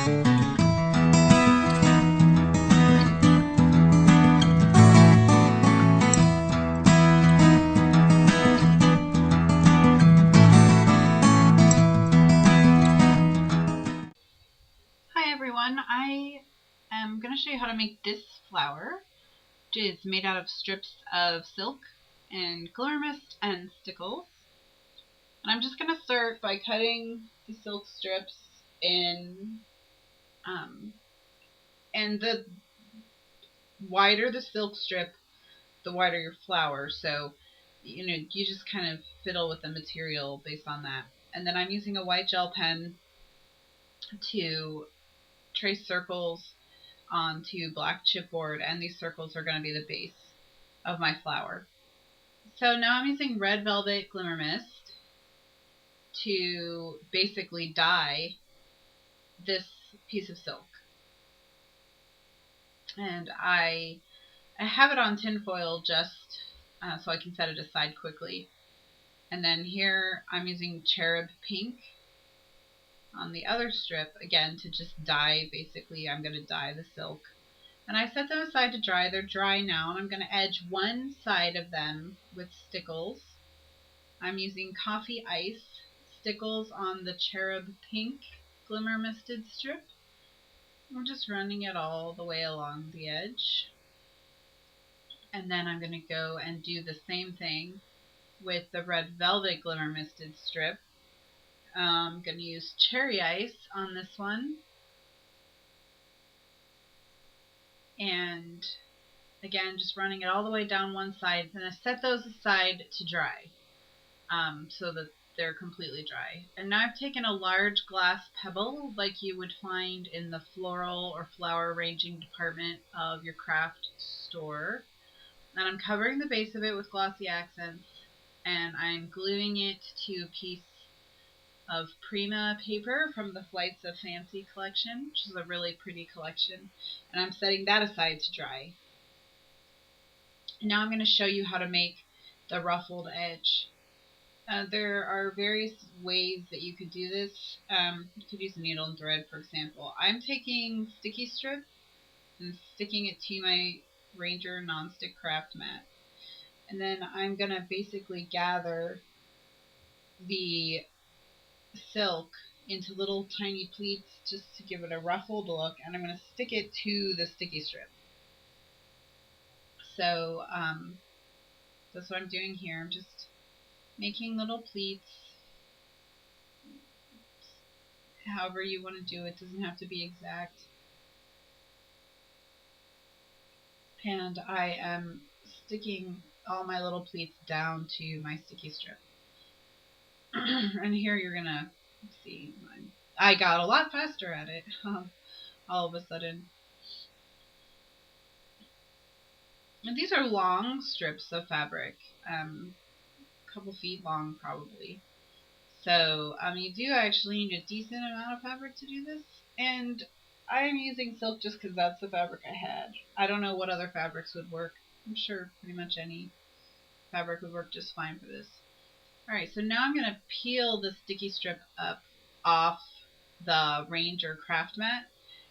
Hi everyone, I am going to show you how to make this flower, which is made out of strips of silk and glimmer mist and stickles. And I'm just going to start by cutting the silk strips in, and the wider the silk strip, the wider your flower. So, you just kind of fiddle with the material based on that. And then I'm using a white gel pen to trace circles onto black chipboard, and these circles are going to be the base of my flower. So now I'm using red velvet glimmer mist to basically dye this piece of silk. And I have it on tinfoil just so I can set it aside quickly. And then here I'm using cherub pink on the other strip, again, to just dye. Basically, I'm going to dye the silk. And I set them aside to dry. They're dry now, and I'm going to edge one side of them with stickles. I'm using coffee ice stickles on the cherub pink glimmer misted strip. I'm just running it all the way along the edge. And then I'm going to go and do the same thing with the red velvet glimmer misted strip. I'm going to use cherry ice on this one. And again, just running it all the way down one side. And I set those aside to dry so that they're completely dry. And now I've taken a large glass pebble like you would find in the floral or flower arranging department of your craft store. And I'm covering the base of it with glossy accents, and I'm gluing it to a piece of Prima paper from the Flights of Fancy collection, which is a really pretty collection. And I'm setting that aside to dry. Now I'm going to show you how to make the ruffled edge. There are various ways that you could do this. You could use a needle and thread, for example. I'm taking sticky strip and sticking it to my Ranger nonstick craft mat. And then I'm going to basically gather the silk into little tiny pleats just to give it a ruffled look, and I'm going to stick it to the sticky strip. So that's what I'm doing here. I'm just making little pleats. However you want to do it, doesn't have to be exact. And I am sticking all my little pleats down to my sticky strip. And here you're gonna see, I got a lot faster at it all of a sudden. And these are long strips of fabric, a couple feet long probably. So you do actually need a decent amount of fabric to do this. And I'm using silk just because that's the fabric I had. I don't know what other fabrics would work. I'm sure pretty much any fabric would work just fine for this. Alright, so now I'm going to peel the sticky strip up off the Ranger craft mat,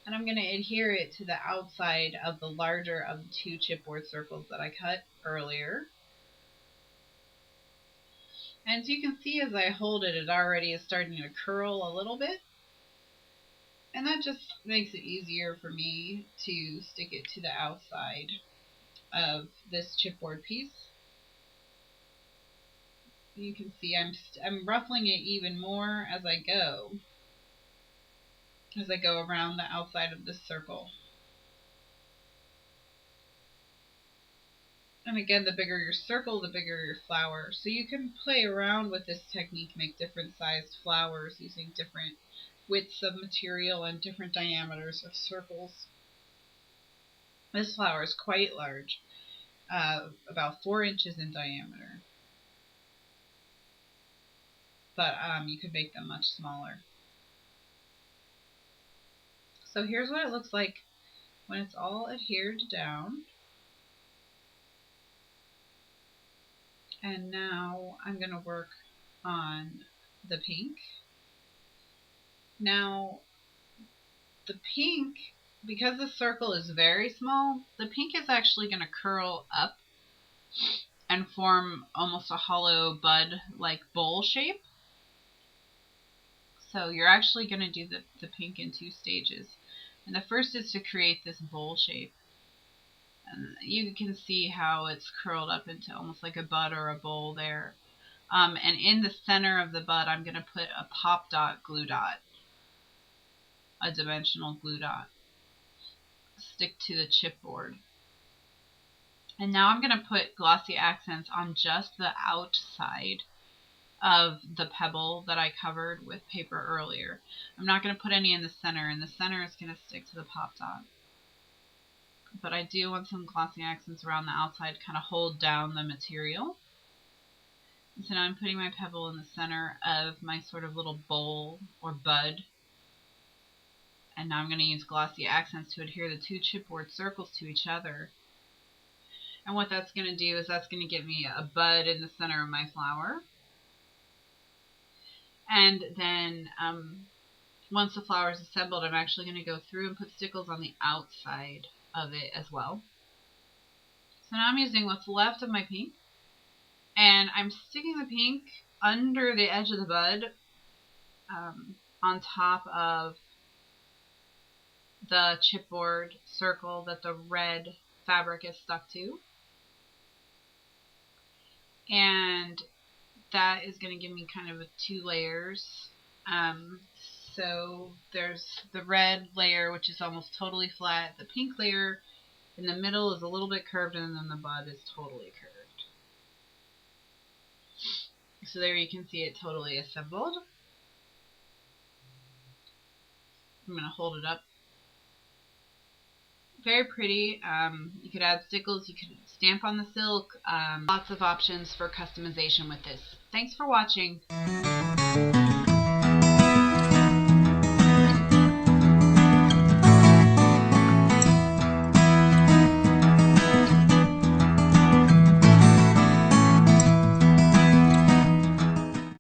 and I'm going to adhere it to the outside of the larger of the two chipboard circles that I cut earlier. And as you can see, as I hold it, it already is starting to curl a little bit. And that just makes it easier for me to stick it to the outside of this chipboard piece. You can see I'm ruffling it even more as I go around the outside of this circle. And again, the bigger your circle, the bigger your flower. So you can play around with this technique, make different sized flowers using different widths of material and different diameters of circles. This flower is quite large, about 4 inches in diameter. But you could make them much smaller. So here's what it looks like when it's all adhered down. And now I'm going to work on the pink. Now, the pink, because the circle is very small, the pink is actually going to curl up and form almost a hollow bud-like bowl shape. So you're actually going to do the pink in 2 stages. And the first is to create this bowl shape. And you can see how it's curled up into almost like a bud or a bowl there. And in the center of the bud, I'm going to put a pop dot glue dot, a dimensional glue dot. Stick to the chipboard. And now I'm going to put glossy accents on just the outside of the pebble that I covered with paper earlier. I'm not going to put any in the center, and the center is going to stick to the pop dot. But I do want some glossy accents around the outside, kind of hold down the material. And so now I'm putting my pebble in the center of my sort of little bowl or bud. And now I'm going to use glossy accents to adhere the 2 chipboard circles to each other. And what that's going to do is that's going to give me a bud in the center of my flower. And then once the flower is assembled, I'm actually going to go through and put stickles on the outside of it as well. So now I'm using what's left of my pink, and I'm sticking the pink under the edge of the bud on top of the chipboard circle that the red fabric is stuck to. And that is going to give me kind of 2 layers. So there's the red layer, which is almost totally flat. The pink layer in the middle is a little bit curved, and then the bud is totally curved. So there you can see it totally assembled. I'm going to hold it up. Very pretty. You could add stickles, you could stamp on the silk. Lots of options for customization with this. Thanks for watching.